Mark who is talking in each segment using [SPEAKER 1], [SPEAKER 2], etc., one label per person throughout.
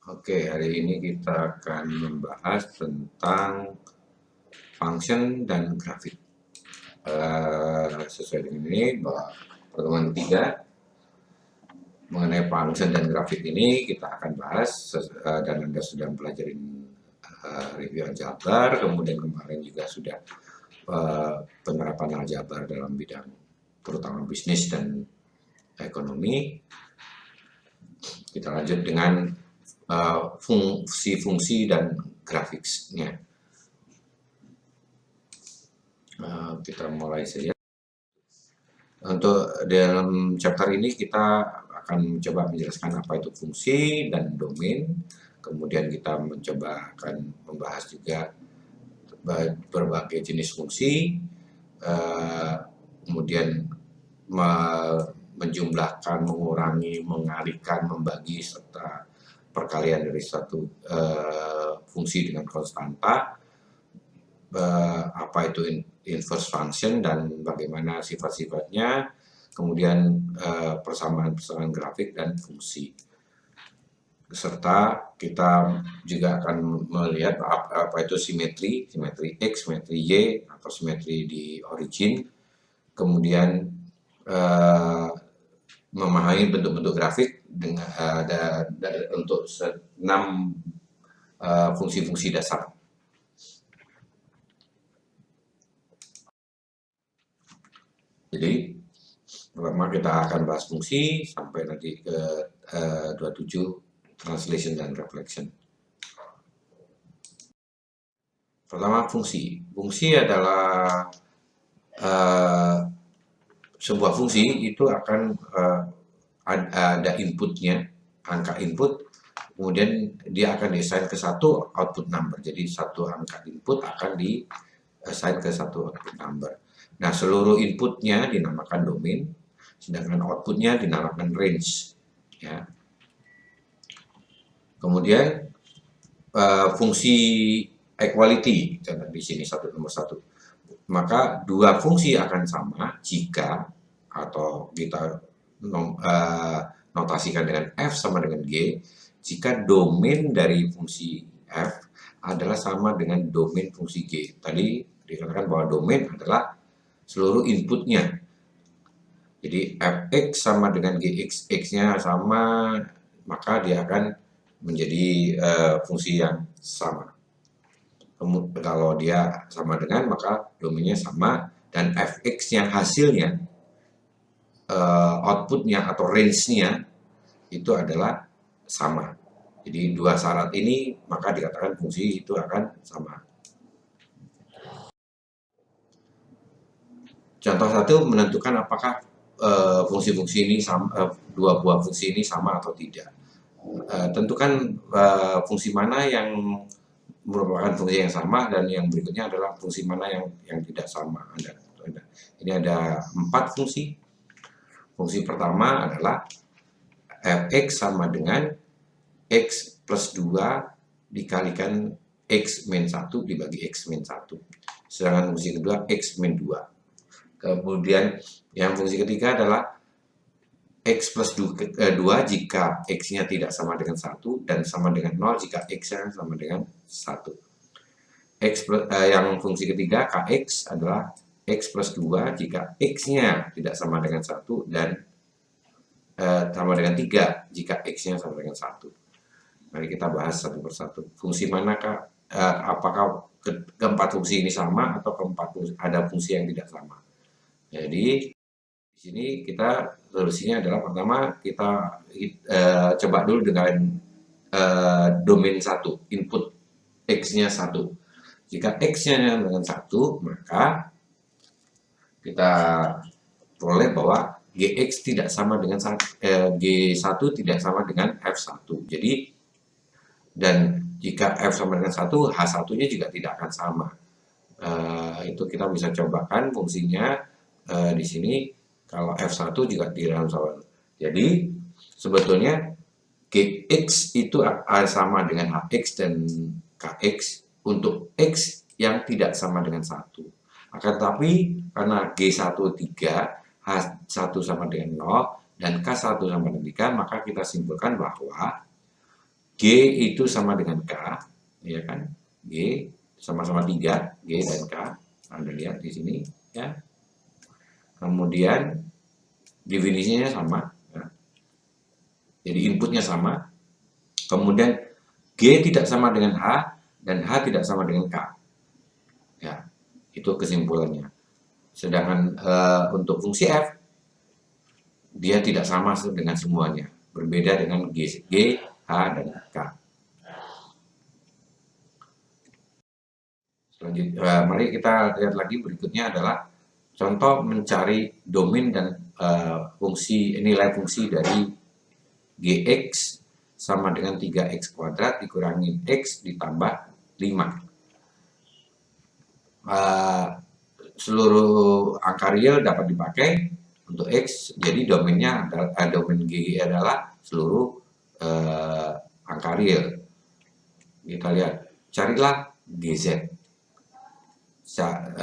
[SPEAKER 1] Oke, hari ini kita akan membahas tentang function dan grafik. Sesuai dengan ini, bahwa pertemuan ketiga mengenai function dan grafik ini kita akan bahas, dan Anda sudah mempelajari review aljabar, kemudian kemarin juga sudah penerapan aljabar dalam bidang terutama bisnis dan ekonomi. Kita lanjut dengan fungsi-fungsi dan grafiknya. Kita mulai saja. Untuk dalam chapter ini kita akan mencoba menjelaskan apa itu fungsi dan domain. Kemudian kita mencoba akan membahas juga berbagai jenis fungsi, kemudian menjumlahkan, mengurangi, mengalihkan, membagi, serta perkalian dari satu fungsi dengan konstanta, apa itu inverse function dan bagaimana sifat-sifatnya, kemudian persamaan-persamaan grafik dan fungsi. Serta kita juga akan melihat apa itu simetri X, simetri Y, atau simetri di origin, kemudian memahami bentuk-bentuk grafik dengan untuk 6 fungsi-fungsi dasar. Jadi pertama kita akan bahas fungsi sampai nanti ke 27 translation dan reflection. Pertama fungsi. Fungsi adalah sebuah fungsi itu akan ada inputnya, angka input, kemudian dia akan di-assign ke satu output number. Jadi satu angka input akan di-assign ke satu output number. Nah, seluruh inputnya dinamakan domain, sedangkan outputnya dinamakan range. Ya. Kemudian fungsi equality, contoh di sini nomor satu. Maka dua fungsi akan sama jika, atau kita notasikan dengan F sama dengan G, jika domain dari fungsi F adalah sama dengan domain fungsi G. Tadi dikatakan bahwa domain adalah seluruh inputnya. Jadi Fx sama dengan Gx, X-nya sama, maka dia akan menjadi fungsi yang sama. Kalau dia sama dengan, maka domainnya sama, dan Fx-nya hasilnya, outputnya atau range-nya itu adalah sama. Jadi dua syarat ini maka dikatakan fungsi itu akan sama. Contoh satu menentukan apakah fungsi-fungsi ini sama, dua buah fungsi ini sama atau tidak. Tentukan fungsi mana yang merupakan fungsi yang sama, dan yang berikutnya adalah fungsi mana yang tidak sama. Ini ada 4 fungsi. Fungsi pertama adalah Fx sama dengan X plus 2 dikalikan X min 1 dibagi X min 1. Sedangkan fungsi kedua X min 2. Kemudian yang fungsi ketiga adalah X plus 2 jika X-nya tidak sama dengan 1 dan sama dengan 0 jika X-nya sama dengan 1. Yang fungsi ketiga Kx adalah X plus 2 jika X-nya tidak sama dengan 1 dan sama dengan 3 jika X-nya sama dengan 1. Mari kita bahas satu persatu. Fungsi manakah, apakah keempat fungsi ini sama atau ada fungsi yang tidak sama. Jadi di sini kita solusinya adalah pertama kita coba dulu dengan domain 1, input X-nya 1. Jika X-nya dengan 1, maka kita peroleh bahwa Gx tidak sama dengan G1 tidak sama dengan F1. Jadi, dan jika F sama dengan 1, H1-nya juga tidak akan sama. Itu kita bisa cobakan fungsinya di sini. Kalau F1 juga tidak sama. Jadi, sebetulnya Gx itu sama dengan Hx dan Kx untuk X yang tidak sama dengan 1. Akan tetapi karena G1 3, H1 sama dengan 0, dan K1 sama dengan 3, maka kita simpulkan bahwa G itu sama dengan K, ya kan? G sama-sama 3, G dan K. Anda lihat di sini, ya. Kemudian definisinya sama, ya. Jadi inputnya sama. Kemudian G tidak sama dengan H dan H tidak sama dengan K. Ya, itu kesimpulannya. Sedangkan untuk fungsi F, dia tidak sama dengan semuanya. Berbeda dengan G, H, dan K. Selanjutnya, mari kita lihat lagi berikutnya adalah contoh mencari domain dan nilai fungsi dari Gx sama dengan 3x kuadrat dikurangi x ditambah 5. Seluruh angka real dapat dipakai untuk x, jadi domainnya adalah domain G adalah seluruh angka real. Kita lihat, carilah GZ.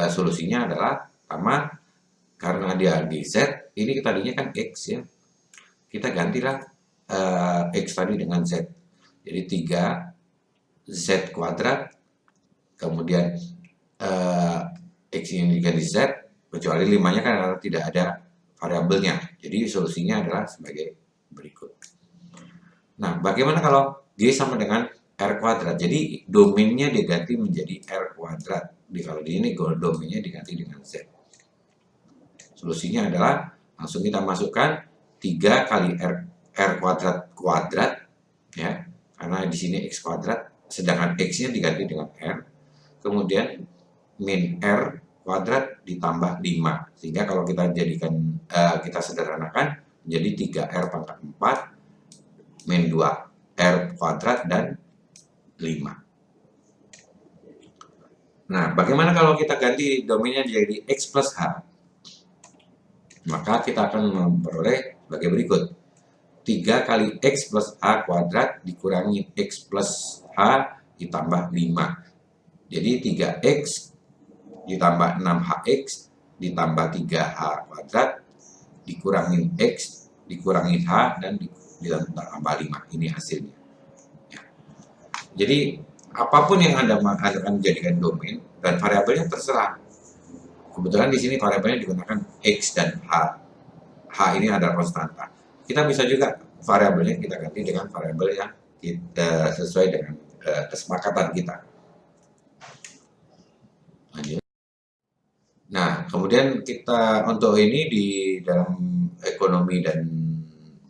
[SPEAKER 1] Solusinya adalah sama, karena dia GZ, ini tadinya kan x ya, kita gantilah x tadi dengan z, jadi 3z kuadrat, kemudian x ini diganti z, kecuali 5-nya kan tidak ada variabelnya, jadi solusinya adalah sebagai berikut. Nah, bagaimana kalau G sama dengan R kuadrat? Jadi domainnya diganti menjadi R kuadrat. Kalau di ini domainnya diganti dengan Z. Solusinya adalah langsung kita masukkan 3 kali R kuadrat kuadrat, ya, karena di sini X kuadrat, sedangkan X-nya diganti dengan R. Kemudian min R kuadrat ditambah 5. Sehingga kalau kita jadikan, kita sederhanakan menjadi 3R pangkat 4 min 2 R kuadrat dan 5. Nah, bagaimana kalau kita ganti domainnya jadi X plus H? Maka kita akan memperoleh sebagai berikut. 3 kali X plus H kuadrat dikurangi X plus H ditambah 5. Jadi 3X ditambah 6HX ditambah 3H kuadrat dikurangi X dikurangi H dan ditambah 5. Ini hasilnya. Ya. Jadi apapun yang Anda akan jadikan domain dan variabelnya terserah. Kebetulan di sini variabelnya digunakan X dan H. H ini adalah konstanta. Kita bisa juga variabelnya kita ganti dengan variabel yang sesuai dengan kesepakatan kita. Lanjut. Nah, kemudian kita untuk ini di dalam ekonomi dan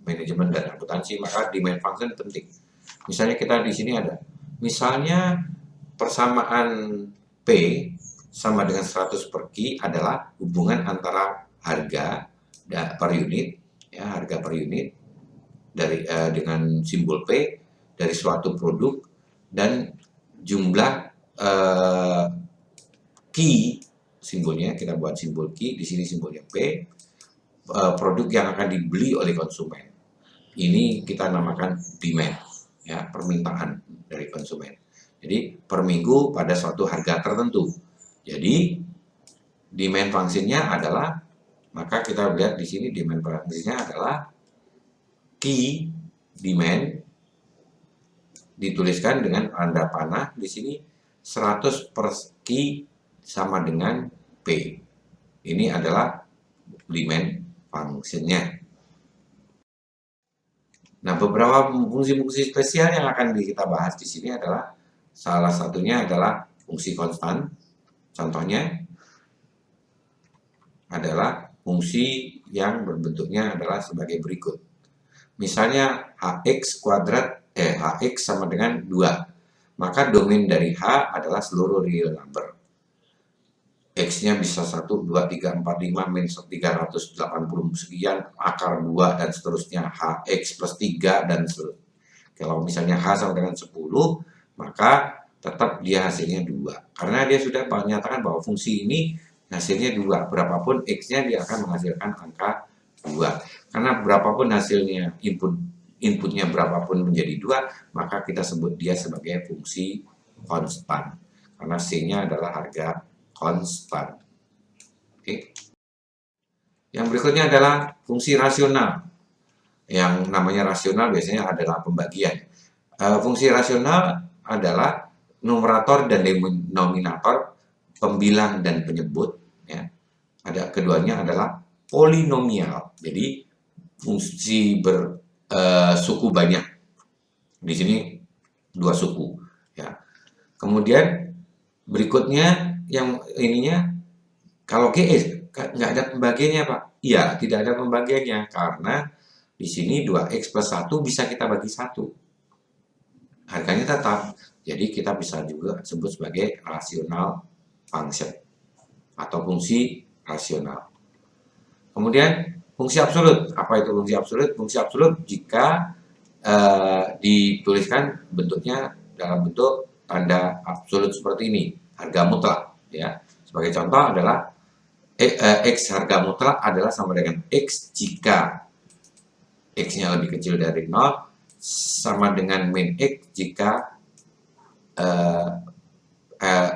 [SPEAKER 1] manajemen dan akuntansi, maka demand function penting. Misalnya kita di sini ada, misalnya persamaan P sama dengan 100 per Q adalah hubungan antara harga per unit, ya, harga per unit dari dengan simbol P dari suatu produk dan jumlah key, simbolnya kita buat simbol key, di sini simbolnya P, produk yang akan dibeli oleh konsumen. Ini kita namakan demand, ya, permintaan dari konsumen. Jadi per minggu pada suatu harga tertentu. Jadi demand function-nya adalah, maka kita lihat di sini demand function-nya adalah key demand dituliskan dengan tanda panah di sini 100 per key sama dengan P. Ini adalah demand function-nya. Nah, beberapa fungsi-fungsi spesial yang akan kita bahas di sini adalah salah satunya adalah fungsi konstan. Contohnya adalah fungsi yang berbentuknya adalah sebagai berikut. Misalnya Hx kuadrat, Hx sama dengan 2. Maka domain dari H adalah seluruh real number. X-nya bisa 1, 2, 3, 4, 5, min 380 sekian, akar 2, dan seterusnya. Hx plus 3, dan seterusnya. Kalau misalnya H sama dengan 10, maka tetap dia hasilnya 2. Karena dia sudah menyatakan bahwa fungsi ini hasilnya 2. Berapapun X-nya dia akan menghasilkan angka 2. Karena berapapun hasilnya, inputnya berapapun menjadi 2, maka kita sebut dia sebagai fungsi konstan. Karena C-nya adalah harga konstan. Oke. Yang berikutnya adalah fungsi rasional. Yang namanya rasional biasanya adalah pembagian. Fungsi rasional adalah numerator dan denominator, pembilang dan penyebut. Ya. Ada keduanya adalah polinomial. Jadi fungsi bersuku banyak. Di sini dua suku. Ya. Kemudian berikutnya yang ininya kalau GS nggak ada pembagiannya Pak. Iya, tidak ada pembagiannya karena di sini 2x plus 1 bisa kita bagi 1. Harganya tetap. Jadi kita bisa juga sebut sebagai rational function atau fungsi rasional. Kemudian fungsi absolut. Apa itu fungsi absolut? Fungsi absolut jika dituliskan bentuknya dalam bentuk tanda absolut seperti ini, harga mutlak. Ya, sebagai contoh adalah X harga mutlak adalah sama dengan X jika X-nya lebih kecil dari 0, sama dengan min X jika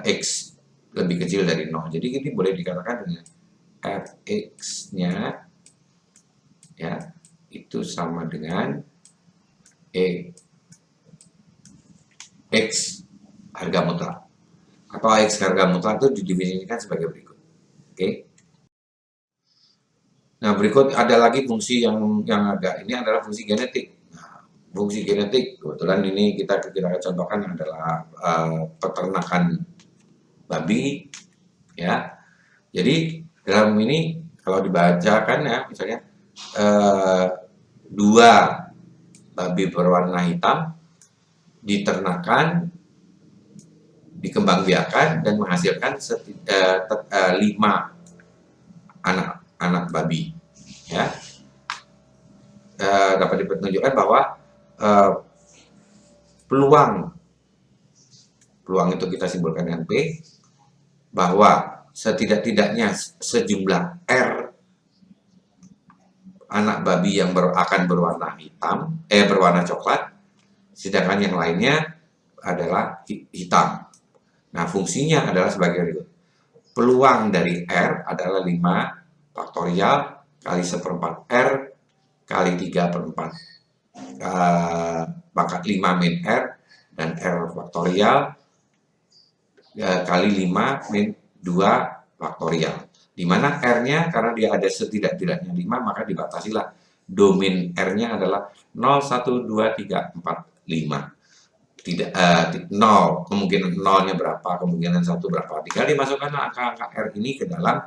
[SPEAKER 1] X lebih kecil dari 0. Jadi ini boleh dikatakan dengan Fx-nya ya itu sama dengan X harga mutlak. Atau X harga mutlak itu didefinisikan sebagai berikut. Oke. Nah, berikut ada lagi fungsi yang agak ini adalah fungsi genetik. Nah, fungsi genetik kebetulan ini kita contohkan adalah peternakan babi ya. Jadi dalam ini kalau dibacakan ya misalnya dua babi berwarna hitam diternakan, dikembangbiakan dan menghasilkan 5 anak babi ya. Dapat ditunjukkan bahwa peluang itu kita simbolkan dengan P, bahwa setidak-tidaknya sejumlah R anak babi yang akan berwarna hitam, berwarna coklat, sedangkan yang lainnya adalah hitam. Nah, fungsinya adalah sebagai berikut. Peluang dari R adalah 5 faktorial kali 1/4 R kali 3/4 pangkat 5 min R dan R faktorial kali 5 min 2 faktorial. Di mana R-nya karena dia ada setidak-tidaknya 5 maka dibatasilah. Domain R-nya adalah 0, 1, 2, 3, 4, 5. Tidak 0, kemungkinan 0-nya berapa, kemungkinan 1 berapa. Tinggal dimasukkan angka-angka R ini ke dalam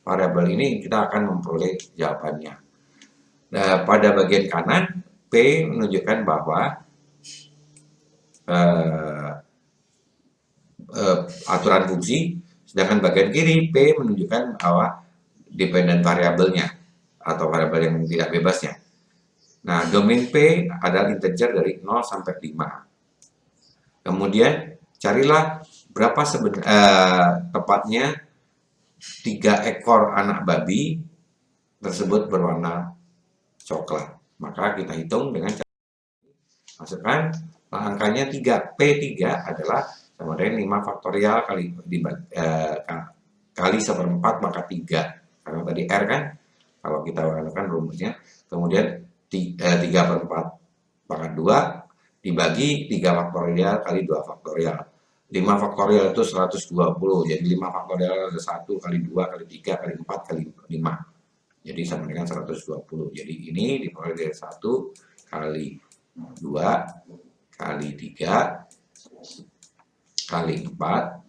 [SPEAKER 1] variabel ini, kita akan memperoleh jawabannya. Nah, pada bagian kanan, P menunjukkan bahwa aturan fungsi, sedangkan bagian kiri P menunjukkan bahwa dependent variabelnya atau variabel yang tidak bebasnya. Nah, domain P adalah integer dari 0 sampai 5. Kemudian carilah berapa tepatnya 3 ekor anak babi tersebut berwarna coklat. Maka kita hitung dengan cara masukkan angkanya 3. P3 adalah sama dengan 5 faktorial kali 1/4 maka 3. Karena tadi R kan, kalau kita lakukan rumusnya. Kemudian 3/4 pangkat 2 dibagi 3 faktorial kali 2 faktorial. 5 faktorial itu 120. Jadi 5 faktorial ada 1 kali 2 kali 3 kali 4 kali 5. Jadi sama dengan 120. Jadi ini diperoleh dari 1 kali 2 kali 3 kali 4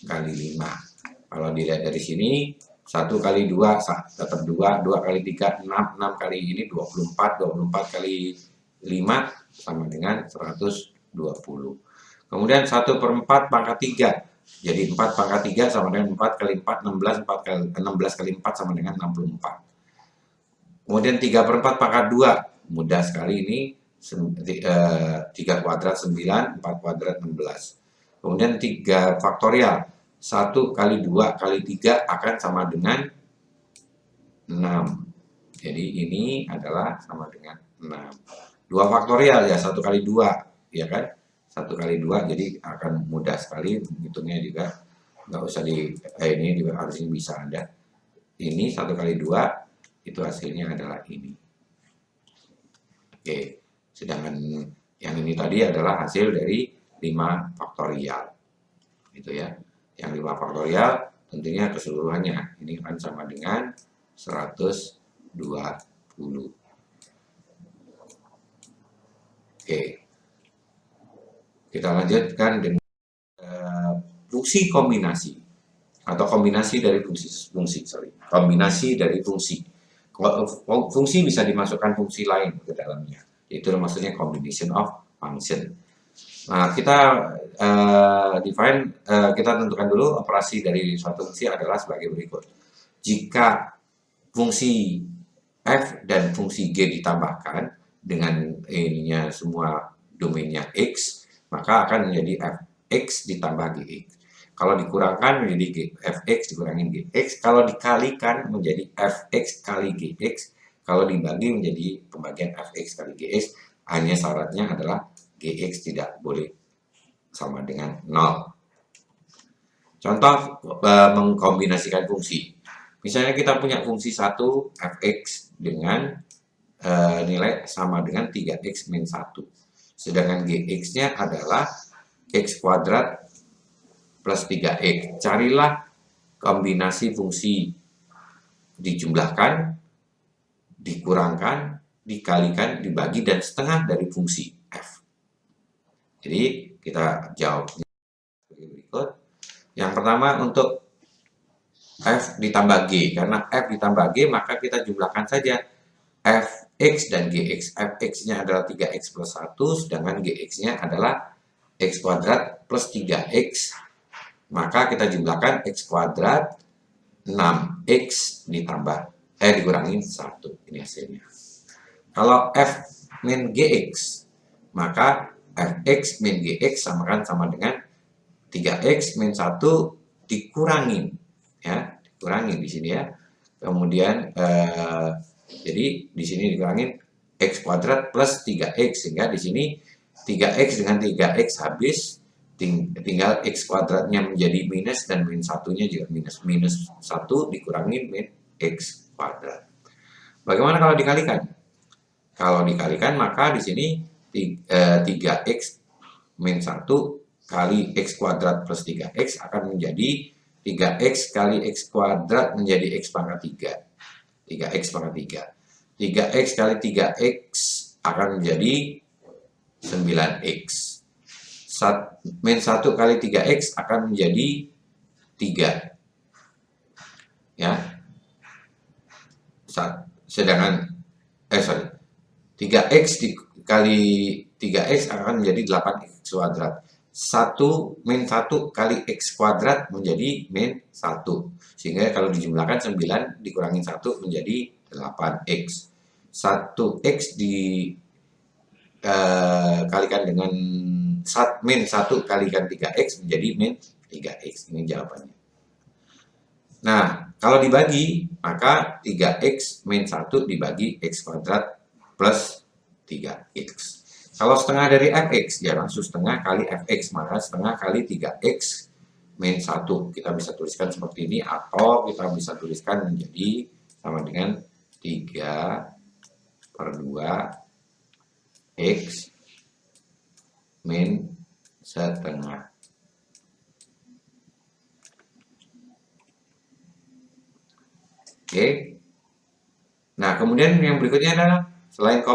[SPEAKER 1] kali 5. Kalau dilihat dari sini 1 kali 2 tetap 2, 2 kali 3 6, 6 kali ini 24, 24 kali 5 sama dengan 120. Kemudian 1/4 pangkat 3. Jadi 4 pangkat 3 sama dengan 4 kali 4, 16, 16 kali 4 sama dengan 64. Kemudian 3/4 pangkat 2. Mudah sekali ini 3 kuadrat 9, 4 kuadrat 16. Kemudian 3 faktorial. 1 kali 2 kali 3 akan sama dengan 6. Jadi ini adalah sama dengan 6. 2 faktorial ya 1 kali 2 ya kan, 1 kali 2 jadi akan mudah sekali hitungnya juga, nggak usah ini juga harusnya bisa ada. Ini 1 kali 2 itu hasilnya adalah ini. Oke, Sedangkan yang ini tadi adalah hasil dari 5 faktorial. Gitu ya. Yang 5 faktorial tentunya keseluruhannya. Ini kan sama dengan 120. Oke. Kita lanjutkan dengan fungsi kombinasi atau kombinasi dari kombinasi dari fungsi. Fungsi bisa dimasukkan fungsi lain ke dalamnya. Itu maksudnya combination of function. Nah, kita kita tentukan dulu operasi dari suatu fungsi adalah sebagai berikut. Jika fungsi f dan fungsi g ditambahkan dengan ininya semua domainnya x, maka akan menjadi fx ditambah gx. Kalau dikurangkan menjadi fx dikurangin gx. Kalau dikalikan menjadi fx kali gx. Kalau dibagi menjadi pembagian fx kali gx. Hanya syaratnya adalah gx tidak boleh sama dengan 0. Contoh mengkombinasikan fungsi. Misalnya kita punya fungsi 1 fx dengan nilai sama dengan 3x min 1. Sedangkan gx-nya adalah x kuadrat plus 3x. Carilah kombinasi fungsi dijumlahkan, dikurangkan, dikalikan, dibagi, dan setengah dari fungsi f. Jadi kita jawab sebagai berikut. Yang pertama untuk f ditambah g. Karena f ditambah g maka kita jumlahkan saja fx dan gx. Fx-nya adalah 3x plus 1, sedangkan gx-nya adalah x kuadrat plus 3x. Maka kita jumlahkan x kuadrat 6x dikurangin 1. Ini hasilnya. Kalau f min gx, maka fx min gx sama dengan 3x min 1 dikurangin. Ya, dikurangin di sini ya. Kemudian jadi di sini dikurangin x kuadrat plus 3x, sehingga di sini 3x dengan 3x habis, tinggal x kuadratnya menjadi minus dan min satunya juga minus 1 dikurangin min x kuadrat. Bagaimana kalau dikalikan? Kalau dikalikan maka di sini 3x min 1 kali x kuadrat plus 3x akan menjadi 3x kali x kuadrat menjadi x pangkat 3. 3x pangkat 3. 3x kali 3x akan menjadi 9x. Min 1 kali 3x akan menjadi 3. Ya. Sedangkan 3x kali 3x akan menjadi 8x kuadrat. 1 kali x kuadrat menjadi min 1. Sehingga kalau dijumlahkan 9 dikurangin 1 menjadi 8x. 1x dikalikan dengan min 1 kalikan 3x menjadi min 3x. Ini jawabannya. Nah, kalau dibagi, maka 3x min 1 dibagi x kuadrat plus 3x. Kalau setengah dari fx, ya langsung setengah kali fx, maka setengah kali 3x min 1. Kita bisa tuliskan seperti ini, atau kita bisa tuliskan menjadi sama dengan 3/2 x min setengah. Oke. Nah, kemudian yang berikutnya adalah selain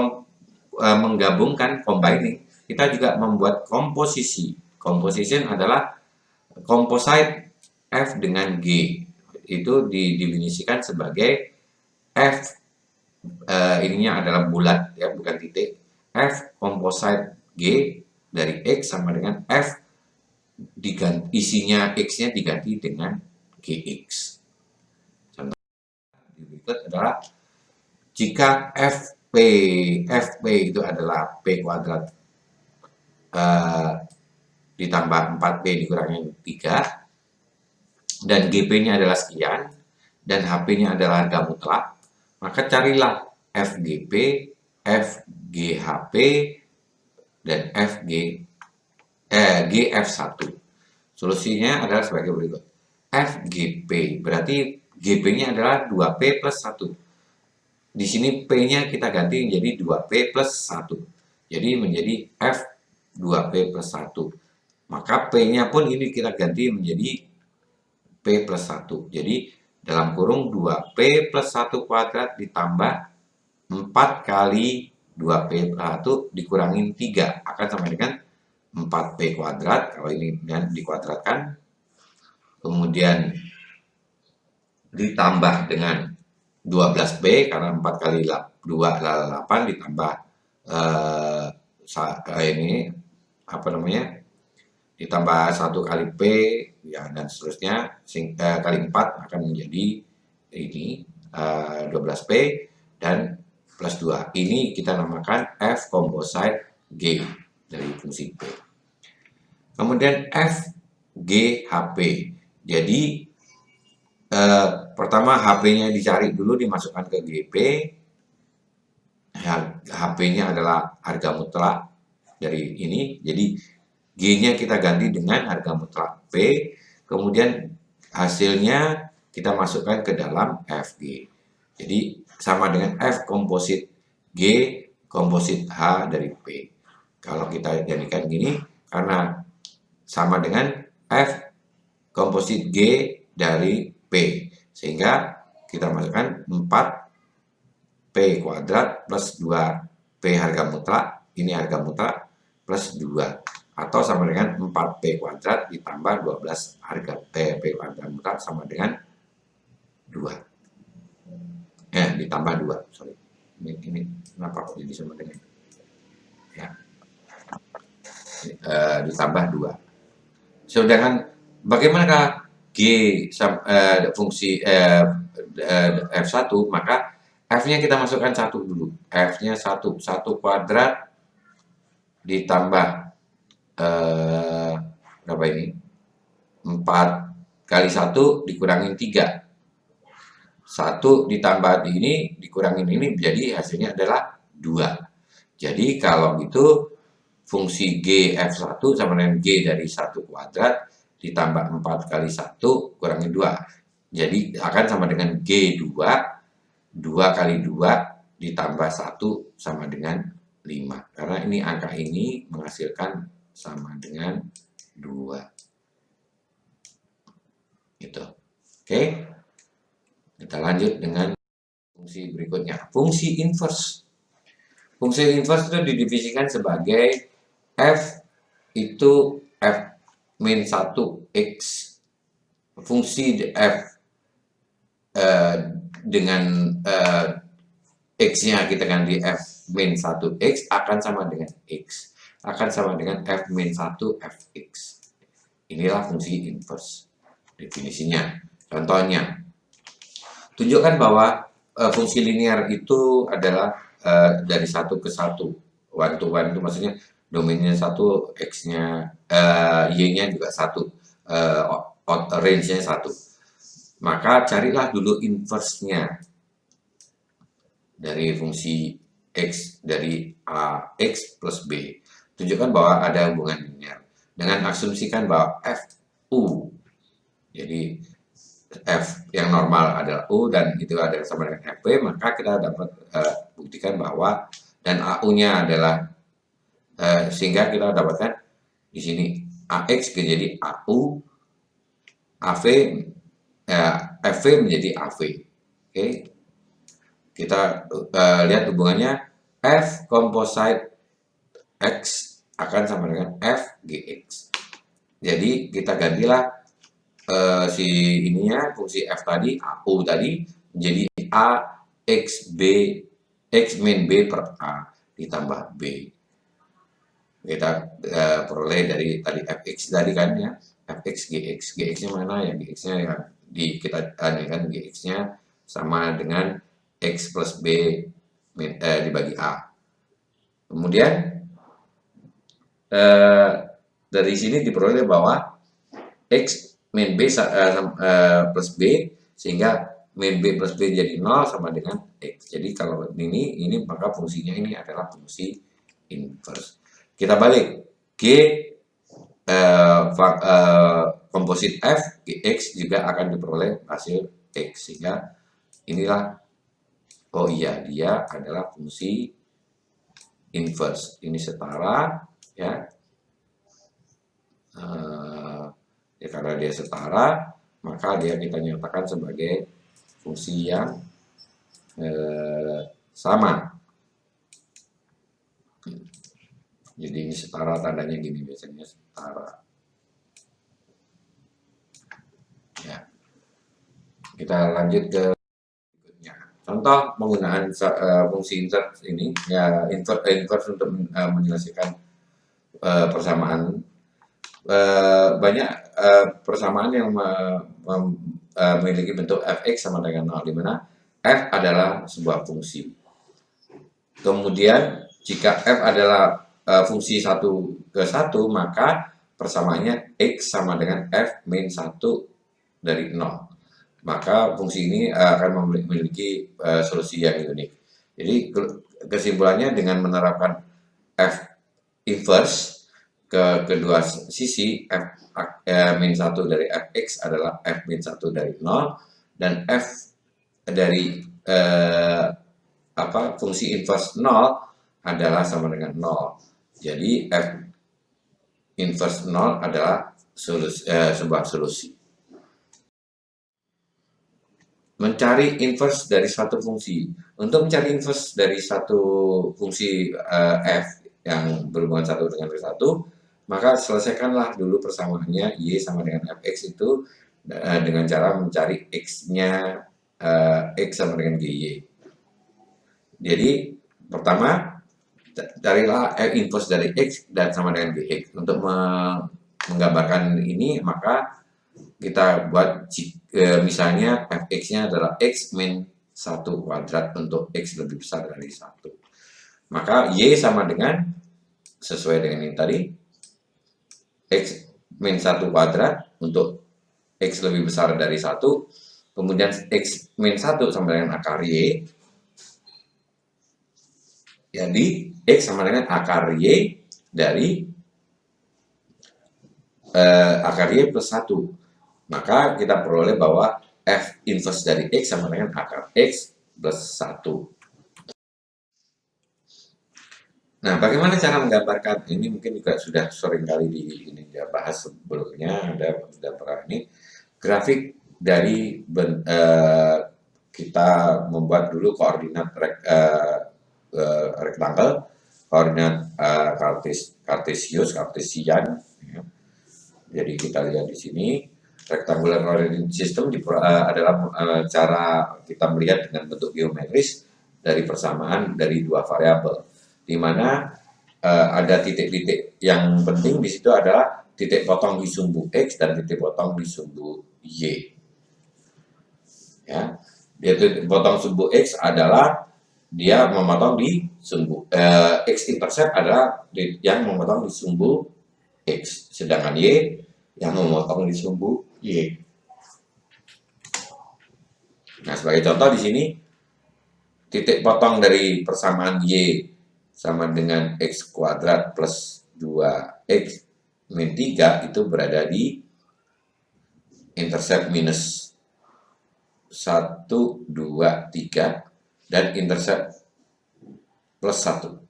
[SPEAKER 1] menggabungkan combining, kita juga membuat komposisi. Composition adalah composite f dengan g. Itu didefinisikan sebagai f ininya adalah bulat ya, bukan titik. F composite g dari x sama dengan f isinya x-nya diganti dengan gx. Berikut adalah jika fp itu adalah p kuadrat ditambah 4p dikurangi 3 dan gp-nya adalah sekian dan hp-nya adalah harga mutlak, maka carilah fgp, fghp dan gf1. Solusinya adalah sebagai berikut. fgp berarti gp-nya adalah 2p plus 1. Di sini p-nya kita ganti menjadi 2p plus 1. Jadi menjadi F 2P plus 1. Maka P-nya pun ini kita ganti menjadi P plus 1. Jadi dalam kurung 2P plus 1 kuadrat ditambah 4 kali 2P plus 1 dikurangin 3 akan sama dengan 4P kuadrat. Kalau ini dikuadratkan, kemudian ditambah dengan 12B karena 4 kali 2 adalah 8 ditambah ini apa namanya, ditambah 1 kali P ya, dan seterusnya kali 4 akan menjadi ini 12P dan plus 2. Ini kita namakan F composite G dari fungsi P. Kemudian F G HP. Jadi pertama HP-nya dicari dulu, dimasukkan ke GP. HP-nya adalah harga mutlak dari ini. Jadi G-nya kita ganti dengan harga mutlak P. Kemudian hasilnya kita masukkan ke dalam FG. Jadi sama dengan F komposit G komposit H dari P. Kalau kita jadikan gini, karena sama dengan F komposit G dari P, sehingga kita masukkan 4P kuadrat plus 2P harga mutlak, ini harga mutlak plus 2, atau sama dengan 4P kuadrat ditambah 12 harga P kuadrat mutlak sama dengan 2. Ditambah 2, sorry. Ini kenapa kok jadi sama dengan ya. Ditambah 2. Sedangkan bagaimana G fungsi F1, maka F-nya kita masukkan 1 dulu. F-nya 1 kuadrat ditambah berapa ini? 4 kali 1 dikurangin 3. 1 ditambah ini dikurangin ini, jadi hasilnya adalah 2. Jadi kalau gitu fungsi G F1 sama dengan G dari 1 kuadrat ditambah 4 kali 1 kurangi 2. Jadi akan sama dengan G2, 2 kali 2 ditambah 1 sama dengan 5. Karena ini angka ini menghasilkan sama dengan 2. Gitu. Oke. Kita lanjut dengan fungsi berikutnya. Fungsi inverse. Fungsi inverse itu didivisikan sebagai F itu F min 1 X. Fungsi F dengan X-nya kita ganti F min 1 X akan sama dengan X. Akan sama dengan F min 1 Fx. Inilah fungsi inverse. Definisinya. Contohnya, tunjukkan bahwa fungsi linear itu adalah dari 1 ke 1. 1 to 1 itu maksudnya domainnya 1, X-nya, Y-nya juga 1, range-nya 1. Maka carilah dulu inverse-nya dari fungsi X, dari X plus B. Tunjukkan bahwa ada hubungan linear. Dengan asumsikan bahwa FU, jadi F yang normal adalah U dan itu adalah sama dengan FP, maka kita dapat buktikan bahwa dan AU-nya adalah sehingga kita dapatkan di sini AX menjadi AU, AV, FV menjadi AV. Oke. Kita lihat hubungannya F composite X akan sama dengan F GX. Jadi kita gantilah si ininya, fungsi F tadi, AU tadi, menjadi A X B, X min B per A ditambah B. Kita peroleh dari tadi Fx tadi kan ya, Fx Gx. Gx-nya mana ya? Gx-nya ya kita kan Gx-nya sama dengan X plus B dibagi A. Kemudian dari sini diperoleh bahwa X min B plus B, sehingga min B plus B jadi 0 sama dengan X. Jadi kalau ini maka fungsinya ini adalah fungsi inverse. Kita balik, G komposit F, X juga akan diperoleh hasil X. Sehingga inilah, oh iya, dia adalah fungsi inverse. Ini setara, ya. Ya karena dia setara, maka dia kita nyatakan sebagai fungsi yang sama. Jadi ini setara, tandanya gini biasanya setara. Ya. Kita lanjut ke berikutnya. Contoh penggunaan fungsi insert ini, ya inverse untuk menyelesaikan persamaan. Banyak persamaan yang memiliki bentuk fx sama dengan 0, di mana f adalah sebuah fungsi. Kemudian jika f adalah fungsi 1 ke 1, maka persamaannya x sama dengan f min 1 dari 0. Maka fungsi ini akan memiliki solusi yang unik. Jadi kesimpulannya, dengan menerapkan f inverse ke kedua sisi, f min 1 dari fx adalah f min 1 dari 0, dan f dari fungsi inverse 0 adalah sama dengan 0. Jadi f inverse 0 adalah sebuah solusi. Mencari inverse dari satu fungsi. Untuk mencari inverse dari satu fungsi f yang berhubungan satu dengan V1, maka selesaikanlah dulu persamaannya y sama dengan fx itu dengan cara mencari x-nya, x sama dengan gy. Jadi pertama, carilah f inverse dari x dan sama dengan gx. Untuk menggambarkan ini, maka kita buat misalnya fx-nya adalah x min 1 kuadrat untuk x lebih besar dari 1. Maka y sama dengan, sesuai dengan ini tadi, x min 1 kuadrat untuk x lebih besar dari 1, kemudian x min 1 sama dengan akar y, jadi x sama dengan akar y dari akar y plus 1. Maka kita peroleh bahwa f inverse dari x sama dengan akar x plus 1. Nah, bagaimana cara menggambarkan ini? Mungkin juga sudah sering kali dibahas sebelumnya, sudah pernah ini. Grafik dari kita membuat dulu koordinat rectangle, koordinat kartesian. Ya. Jadi kita lihat di sini, rectangular coordinate system adalah cara kita melihat dengan bentuk geometris dari persamaan dari dua variabel, di mana ada titik-titik yang penting di situ adalah titik potong di sumbu x dan titik potong di sumbu y. Ya, titik potong sumbu x adalah dia memotong di sumbu x intercept adalah yang memotong di sumbu x, sedangkan y yang memotong di sumbu y. Nah, sebagai contoh di sini, titik potong dari persamaan y sama dengan x kuadrat plus 2x min 3 itu berada di intercept minus 1, 2, 3 dan intercept plus 1.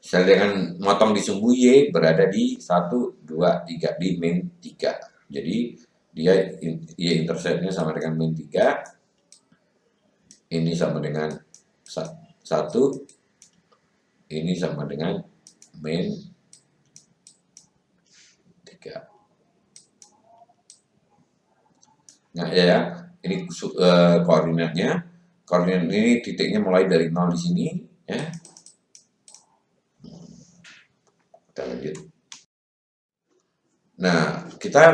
[SPEAKER 1] Sedangkan motong di sumbu y berada di 1, 2, 3 di min 3. Jadi dia y interceptnya sama dengan min 3, ini sama dengan 1, ini sama dengan min 3. Nah ya, ini koordinatnya. Koordinat ini titiknya mulai dari 0 di sini, ya. Kita lanjut. Nah,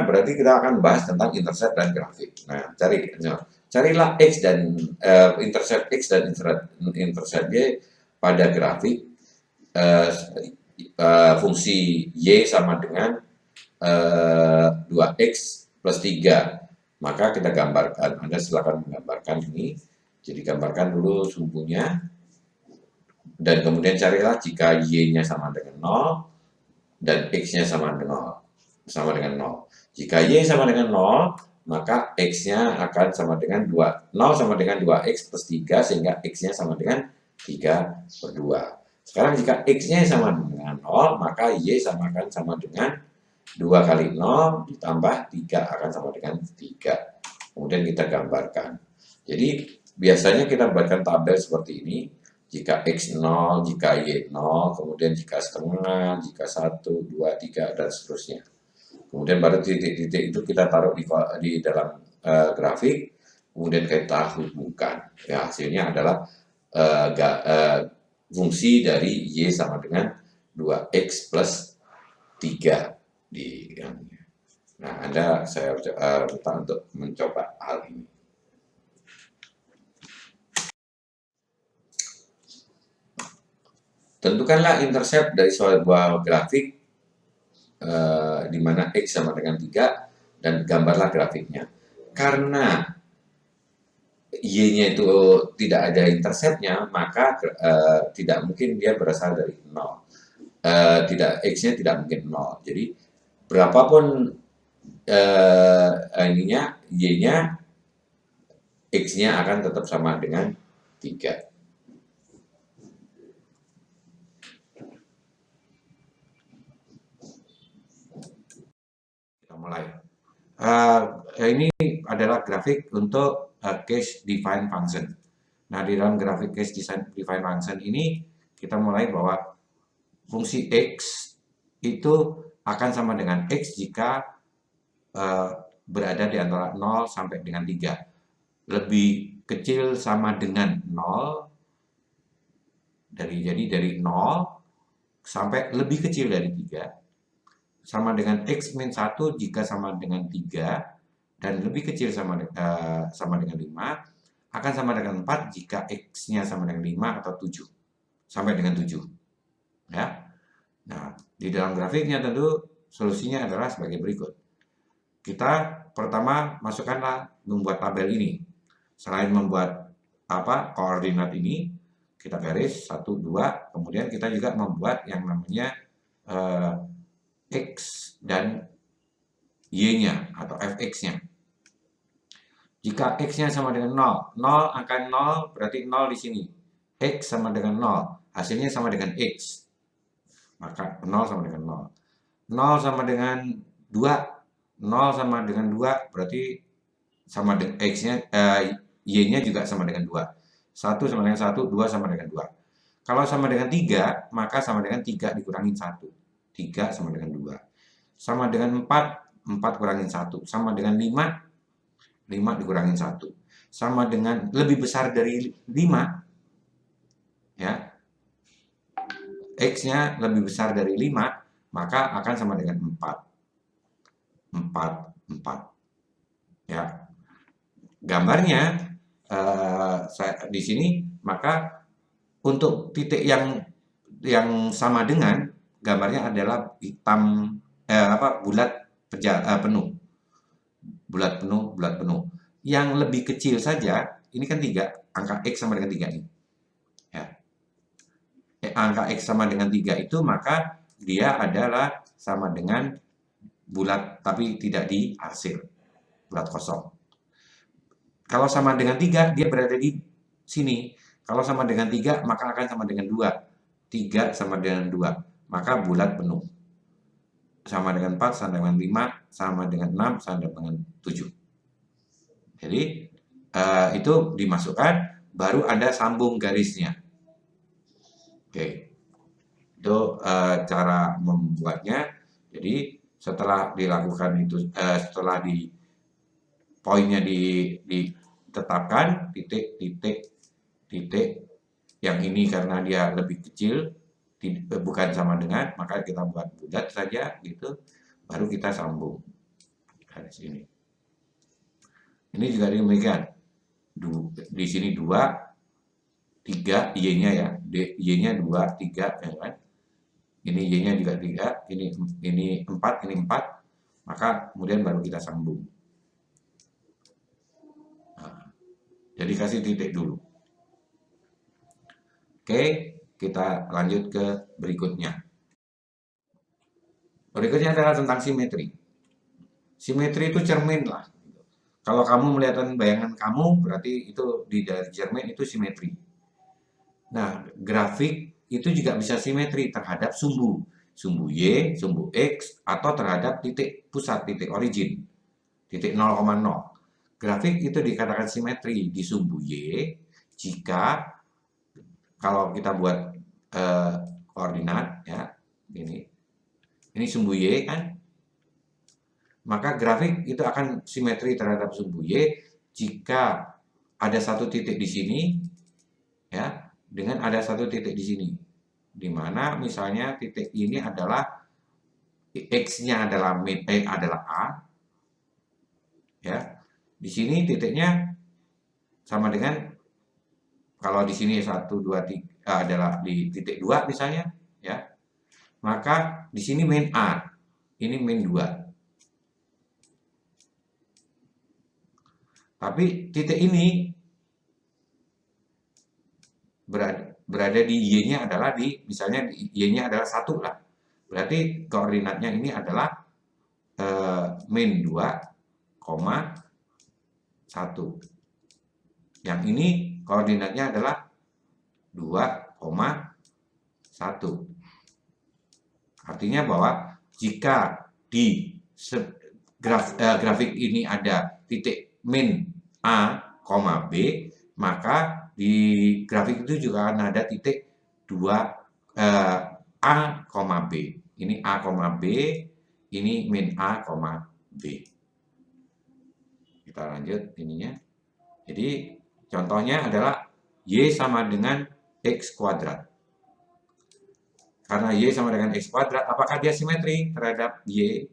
[SPEAKER 1] berarti kita akan bahas tentang intercept dan grafik. Nah, carilah x dan intercept x dan intercept y pada grafik fungsi y sama dengan 2x plus 3. Maka kita gambarkan, Anda silakan menggambarkan ini. Jadi gambarkan dulu sumbunya, dan kemudian carilah jika y-nya sama dengan 0 dan x-nya sama dengan 0. Jika y sama dengan 0, maka x-nya akan sama dengan 2. 0 sama dengan 2x plus 3, sehingga x-nya sama dengan 3/2. Sekarang jika X-nya sama dengan 0, maka Y sama dengan 2 kali 0 ditambah 3 akan sama dengan 3. Kemudian kita gambarkan. Jadi biasanya kita buatkan tabel seperti ini. Jika X 0, jika Y 0, kemudian jika setengah, jika 1, 2, 3, dan seterusnya. Kemudian baru titik-titik itu kita taruh di dalam grafik, kemudian kita hubungkan. Ya, hasilnya adalah fungsi dari Y sama dengan 2X plus 3 di Nah, saya minta untuk mencoba hal ini. Tentukanlah intercept dari sebuah grafik di mana X sama dengan 3 dan gambarlah grafiknya. Karena Y-nya itu tidak ada interceptnya, maka tidak mungkin dia berasal dari 0. X-nya tidak mungkin 0. Jadi berapapun Y-nya, X-nya akan tetap sama dengan 3. Kita mulai. Ini adalah grafik untuk case define function. Nah, di dalam grafik case define function ini, kita mulai bahwa fungsi X itu akan sama dengan X jika berada di antara 0 sampai dengan 3. Lebih kecil sama dengan 0, jadi dari 0 sampai lebih kecil dari 3, sama dengan X min 1 jika sama dengan 3, dan lebih kecil sama dengan 5, akan sama dengan 4 jika X-nya sama dengan 5 atau 7, sampai dengan 7. Ya. Nah, di dalam grafiknya tentu solusinya adalah sebagai berikut. Kita pertama masukkanlah membuat tabel ini. Selain membuat koordinat ini, kita garis 1, 2, kemudian kita juga membuat yang namanya X dan Y-nya atau fx-nya. Jika X-nya sama dengan 0, 0 angka 0 berarti 0 di sini. X sama dengan 0, hasilnya sama dengan X. Maka 0 sama dengan 0. 0 sama dengan 2, 0 sama dengan 2 berarti sama dengan X-nya, Y-nya juga sama dengan 2. 1 sama dengan 1, 2 sama dengan 2. Kalau sama dengan 3, maka sama dengan 3 dikurangin 1. 3 sama dengan 2. Sama dengan 4, 4 kurangin 1. Sama dengan 5, 5 dikurangin 1. Sama dengan lebih besar dari 5, ya, X-nya lebih besar dari 5, maka akan sama dengan 4. 4, 4. Ya. Gambarnya di sini, maka untuk titik yang sama dengan gambarnya adalah hitam bulat penuh. Bulat penuh. Yang lebih kecil saja, ini kan 3, angka X sama dengan 3 ini. Ya. Angka X sama dengan 3 itu, maka dia adalah sama dengan bulat tapi tidak diarsir, bulat kosong. Kalau sama dengan 3, dia berada di sini. Kalau sama dengan 3, maka akan sama dengan 2. 3 sama dengan 2, maka bulat penuh. Sama dengan 4, sama dengan 5, sama dengan 6, sama dengan 7. Jadi, itu dimasukkan, baru ada sambung garisnya. Oke. Itu cara membuatnya. Jadi, setelah dilakukan itu, setelah poinnya ditetapkan, titik, yang ini karena dia lebih kecil, bukan sama dengan, maka kita buat bulat saja gitu, baru kita sambung garis ini. Ini juga demikian. Di sini 2, 3, Y-nya ya, Y-nya 2, 3, ya kan? Ini Y-nya juga 3, ini 4, ini 4, maka kemudian baru kita sambung. Jadi kasih titik dulu. Oke, kita lanjut ke berikutnya. Berikutnya adalah tentang simetri. Simetri itu cermin lah. Kalau kamu melihat bayangan kamu, berarti itu dari cermin itu simetri. Nah, grafik itu juga bisa simetri terhadap sumbu. Sumbu Y, sumbu X, atau terhadap titik pusat, titik origin, titik 0,0. Grafik itu dikatakan simetri di sumbu Y jika kalau kita buat koordinat ya, ini sumbu Y kan, maka grafik itu akan simetri terhadap sumbu Y jika ada satu titik di sini ya dengan ada satu titik di sini, di mana misalnya titik ini adalah X-nya adalah adalah A ya. Di sini titiknya sama dengan, kalau di sini 1 2 3 adalah di titik 2 misalnya ya. Maka di sini main A, ini main 2. Tapi titik ini berada di Y-nya adalah di, misalnya Y-nya adalah 1 lah. Berarti koordinatnya ini adalah min 2,1. Yang ini koordinatnya adalah 2,1. Artinya bahwa jika di grafik ini ada titik min A, B, maka di grafik itu juga akan ada titik 2 A, B. Ini A, B, ini min A, B. Kita lanjut ininya. Jadi contohnya adalah Y sama dengan X kuadrat. Karena Y sama dengan X kuadrat, apakah dia simetri terhadap Y?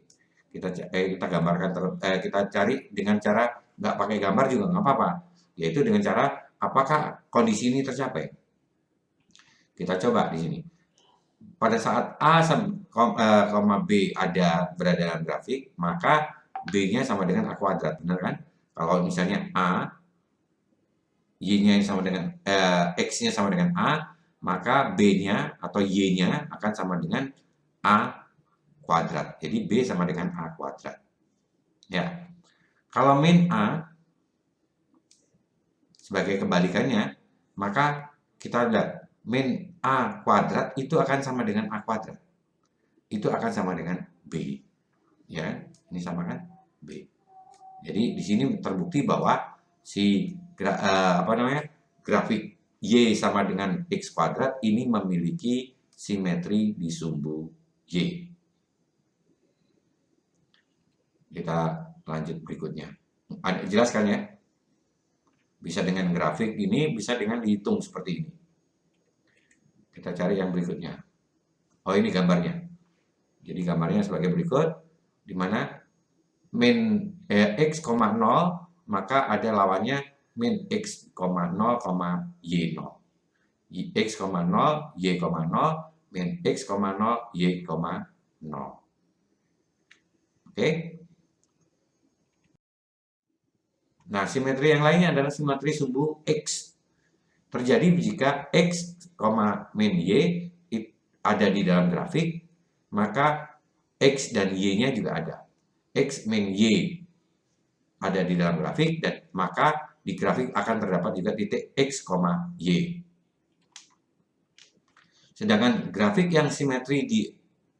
[SPEAKER 1] Kita gambarkan, kita cari dengan cara nggak pakai gambar juga nggak apa-apa. Yaitu dengan cara apakah kondisi ini tercapai. Kita coba di sini. Pada saat A sama B berada dalam grafik, maka B-nya sama dengan A kuadrat, benar kan? Kalau misalnya A, Y-nya sama dengan X-nya sama dengan A, maka B-nya atau Y-nya akan sama dengan A kuadrat. Jadi B sama dengan A kuadrat. Ya. Kalau min A sebagai kebalikannya, maka kita lihat min A kuadrat itu akan sama dengan A kuadrat. Itu akan sama dengan B. Ya, ini sama kan? B. Jadi di sini terbukti bahwa si grafik Y sama dengan X kuadrat ini memiliki simetri di sumbu Y. Kita lanjut berikutnya. Jelaskan ya. Bisa dengan grafik ini, bisa dengan dihitung seperti ini. Kita cari yang berikutnya. Oh, ini gambarnya. Jadi gambarnya sebagai berikut, di mana min X, 0, maka ada lawannya min X, 0, Y, 0. X, 0, Y, 0, min X, 0, Y, 0. Oke. Nah, simetri yang lainnya adalah simetri sumbu X. Terjadi jika X, min Y ada di dalam grafik, maka X dan Y-nya juga ada. X min Y ada di dalam grafik, dan maka di grafik akan terdapat juga titik X, Y. Sedangkan grafik yang simetri di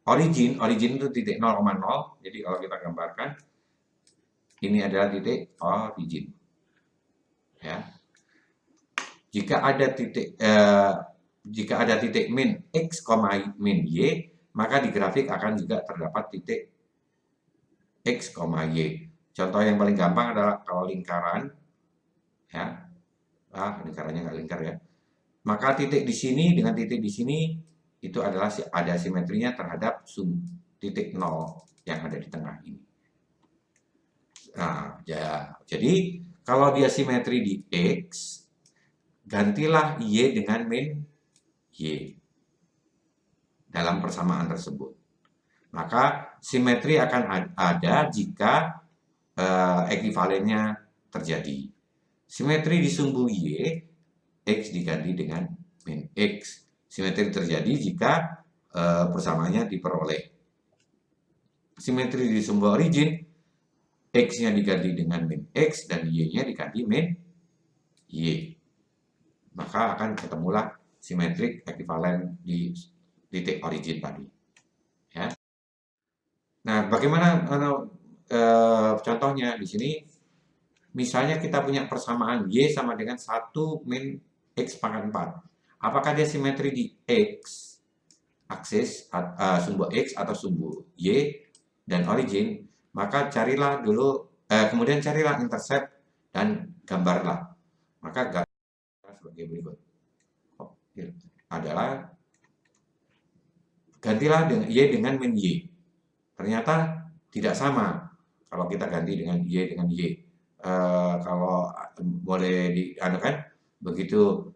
[SPEAKER 1] origin itu titik 0,0. Jadi kalau kita gambarkan, ini adalah titik origin. Ya. Jika ada titik min X, min Y, maka di grafik akan juga terdapat titik X, Y. Contoh yang paling gampang adalah kalau lingkaran, ya, lingkarannya nggak lingkar ya. Maka titik di sini dengan titik di sini itu adalah ada simetrinya terhadap titik 0 yang ada di tengah ini. Nah, jadi kalau dia simetri di X, gantilah Y dengan min Y dalam persamaan tersebut. Maka simetri akan ada jika ekuivalennya terjadi. Simetri di sumbu Y, X diganti dengan min X. Simetri terjadi jika persamaannya diperoleh. Simetri di sumbu origin, X-nya diganti dengan min X dan Y-nya diganti min Y. Maka akan ketemulah simetrik ekuivalen di titik origin tadi. Ya. Nah, bagaimana contohnya di sini? Misalnya kita punya persamaan Y sama dengan 1 min X pangkat 4. Apakah dia simetri di X, aksis, sumbu X atau sumbu Y dan origin? Maka carilah dulu, kemudian carilah intercept dan gambarlah. Maka gambar sebagai berikut. Adalah gantilah dengan Y dengan min Y. Ternyata tidak sama kalau kita ganti dengan Y dengan Y. Kalau boleh dianukan begitu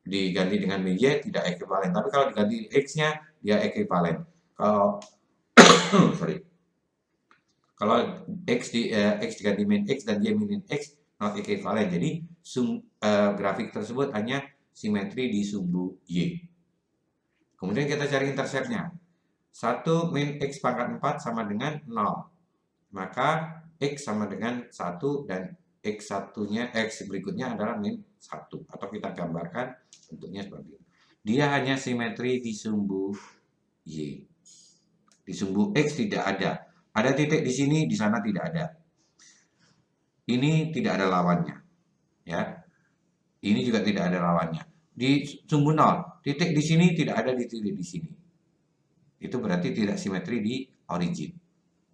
[SPEAKER 1] diganti dengan min Y tidak ekuivalen, tapi kalau diganti X-nya dia ekuivalen. Kalau sorry, kalau X diganti min X dan Y min X not ekuivalen, jadi grafik tersebut hanya simetri di sumbu Y. Kemudian kita cari interceptnya. 1 min X pangkat 4 sama dengan 0. Maka X sama dengan 1 dan X berikutnya adalah min 1. Atau kita gambarkan bentuknya seperti ini. Dia hanya simetri di sumbu Y. Di sumbu X tidak ada. Ada titik di sini, di sana tidak ada. Ini tidak ada lawannya. Ya. Ini juga tidak ada lawannya. Di sumbu 0, titik di sini tidak ada di titik di sini. Itu berarti tidak simetri di origin.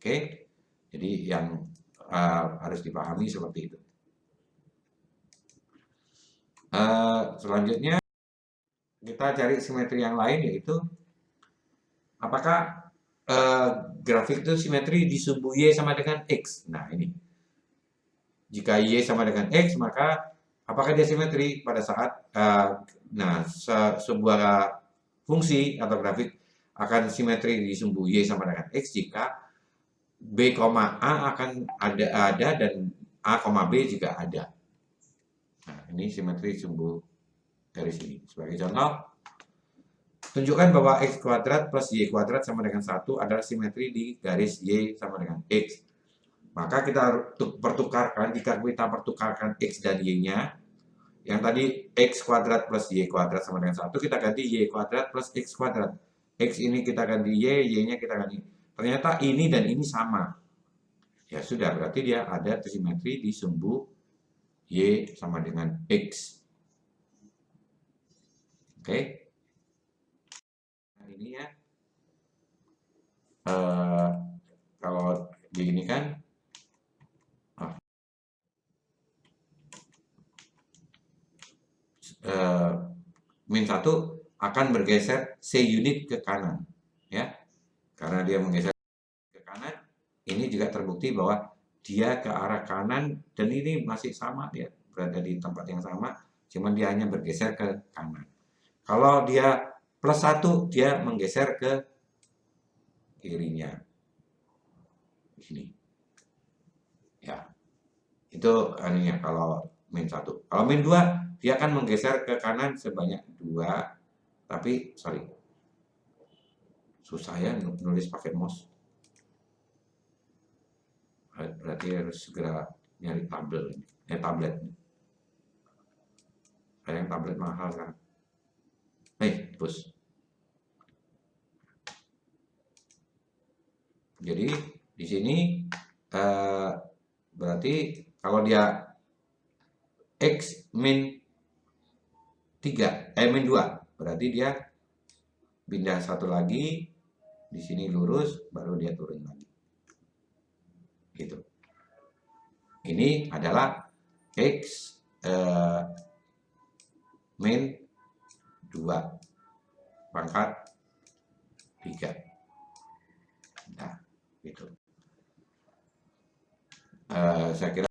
[SPEAKER 1] Oke? Jadi yang harus dipahami seperti itu. Selanjutnya kita cari simetri yang lain, yaitu apakah grafik itu simetri di sumbu Y sama dengan X. Nah ini, jika Y sama dengan X, maka apakah dia simetri pada saat sebuah fungsi atau grafik akan simetri di sumbu Y sama dengan X jika B, A akan ada dan A, B juga ada. Nah, ini simetri sumbu garis ini. Sebagai contoh, tunjukkan bahwa X kuadrat plus Y kuadrat sama dengan 1 adalah simetri di garis Y sama dengan X. Maka kita pertukarkan, jika kita pertukarkan X dan Y-nya, yang tadi X kuadrat plus Y kuadrat sama dengan 1, kita ganti Y kuadrat plus X kuadrat. X ini kita ganti Y, Y-nya kita ganti. Ternyata ini dan ini sama. Ya sudah, berarti dia ada simetri di sumbu Y sama dengan X. Oke. Nah, ini ya. Kalau begini kan. Min 1 akan bergeser C unit ke kanan. Ya. Karena dia menggeser ke kanan, ini juga terbukti bahwa dia ke arah kanan dan ini masih sama, ya berada di tempat yang sama, cuman dia hanya bergeser ke kanan. Kalau dia plus 1, dia menggeser ke kirinya. Sini. Ya. Itu anunya kalau min 1. Kalau min 2, dia akan menggeser ke kanan sebanyak 2. Tapi sorry. Susah ya nulis pakai mouse. Berarti harus segera nyari tablet. Sayang tablet mahal kan. Push. Jadi di sini berarti kalau dia X min 3, min 2, berarti dia pindah satu lagi, di sini lurus, baru dia turun lagi. Gitu. Ini adalah X min 2 pangkat 3. Nah, gitu. Saya kira